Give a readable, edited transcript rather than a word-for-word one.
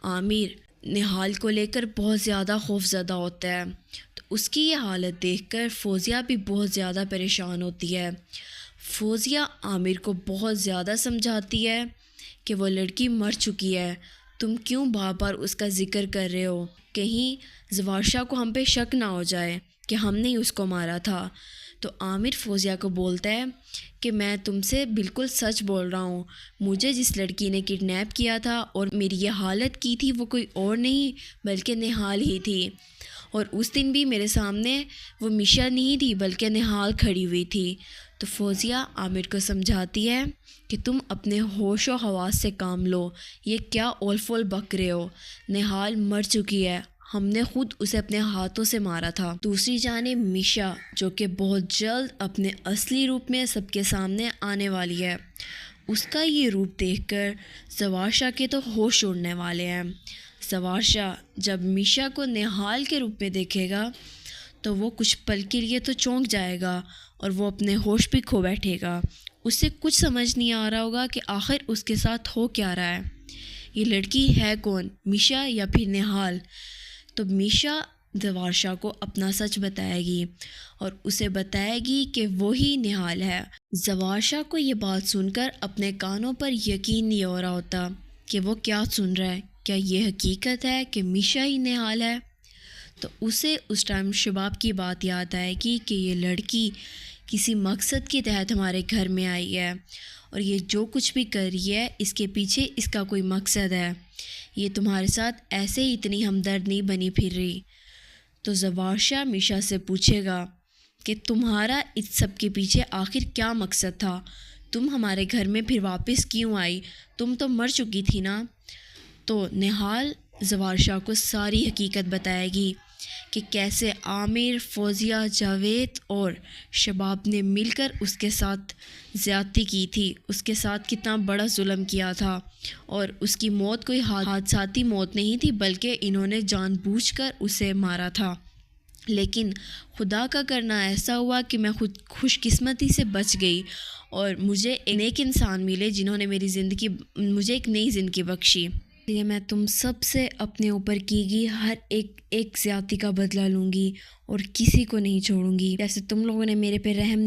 عامر نہال کو لے کر بہت زیادہ خوف زدہ ہوتا ہے، تو اس کی یہ حالت دیکھ کر فوزیہ بھی بہت زیادہ پریشان ہوتی ہے۔ فوزیہ عامر کو بہت زیادہ سمجھاتی ہے کہ وہ لڑکی مر چکی ہے، تم کیوں بار بار اس کا ذکر کر رہے ہو، کہیں زوارشا کو ہم پہ شک نہ ہو جائے کہ ہم نے اس کو مارا تھا۔ تو عامر فوزیہ کو بولتا ہے کہ میں تم سے بالکل سچ بول رہا ہوں، مجھے جس لڑکی نے کڈنیپ کیا تھا اور میری یہ حالت کی تھی وہ کوئی اور نہیں بلکہ نہال ہی تھی، اور اس دن بھی میرے سامنے وہ میشا نہیں تھی بلکہ نہال کھڑی ہوئی تھی۔ تو فوزیہ عامر کو سمجھاتی ہے کہ تم اپنے ہوش و حواس سے کام لو، یہ کیا اول فول بک رہے ہو، نہال مر چکی ہے، ہم نے خود اسے اپنے ہاتھوں سے مارا تھا۔ دوسری جانب میشا جو کہ بہت جلد اپنے اصلی روپ میں سب کے سامنے آنے والی ہے، اس کا یہ روپ دیکھ کر زوارشا کے تو ہوش اڑنے والے ہیں۔ زوارشا جب میشا کو نہال کے روپ میں دیکھے گا تو وہ کچھ پل کے لیے تو چونک جائے گا اور وہ اپنے ہوش بھی کھو بیٹھے گا، اسے کچھ سمجھ نہیں آ رہا ہوگا کہ آخر اس کے ساتھ ہو کیا رہا ہے، یہ لڑکی ہے کون، میشا یا پھر نہال۔ تو میشا زوارشا کو اپنا سچ بتائے گی اور اسے بتائے گی کہ وہی نہال ہے۔ زوارشا کو یہ بات سن کر اپنے کانوں پر یقین نہیں ہو رہا ہوتا کہ وہ کیا سن رہا ہے، کیا یہ حقیقت ہے کہ میشا ہی نہال ہے؟ تو اسے اس ٹائم شباب کی بات یاد آئے گی کہ یہ لڑکی کسی مقصد کے تحت ہمارے گھر میں آئی ہے اور یہ جو کچھ بھی کر رہی ہے اس کے پیچھے اس کا کوئی مقصد ہے، یہ تمہارے ساتھ ایسے ہی اتنی ہمدرد نہیں بنی پھر رہی۔ تو زوارشا میشا سے پوچھے گا کہ تمہارا اس سب کے پیچھے آخر کیا مقصد تھا، تم ہمارے گھر میں پھر واپس کیوں آئی، تم تو مر چکی تھی نا؟ تو نہال زوارشا کو ساری حقیقت بتائے گی کہ کیسے عامر، فوزیہ، جاوید اور شباب نے مل کر اس کے ساتھ زیادتی کی تھی، اس کے ساتھ کتنا بڑا ظلم کیا تھا، اور اس کی موت کوئی حادثاتی موت نہیں تھی بلکہ انہوں نے جان بوجھ کر اسے مارا تھا۔ لیکن خدا کا کرنا ایسا ہوا کہ میں خود خوش قسمتی سے بچ گئی اور مجھے ایک نیک انسان ملے جنہوں نے مجھے ایک نئی زندگی بخشی۔ اس لیے میں تم سب سے اپنے اوپر کی گئی ہر ایک زیادتی کا بدلہ لوں گی اور کسی کو نہیں چھوڑوں گی، جیسے تم لوگوں نے میرے پہ رحم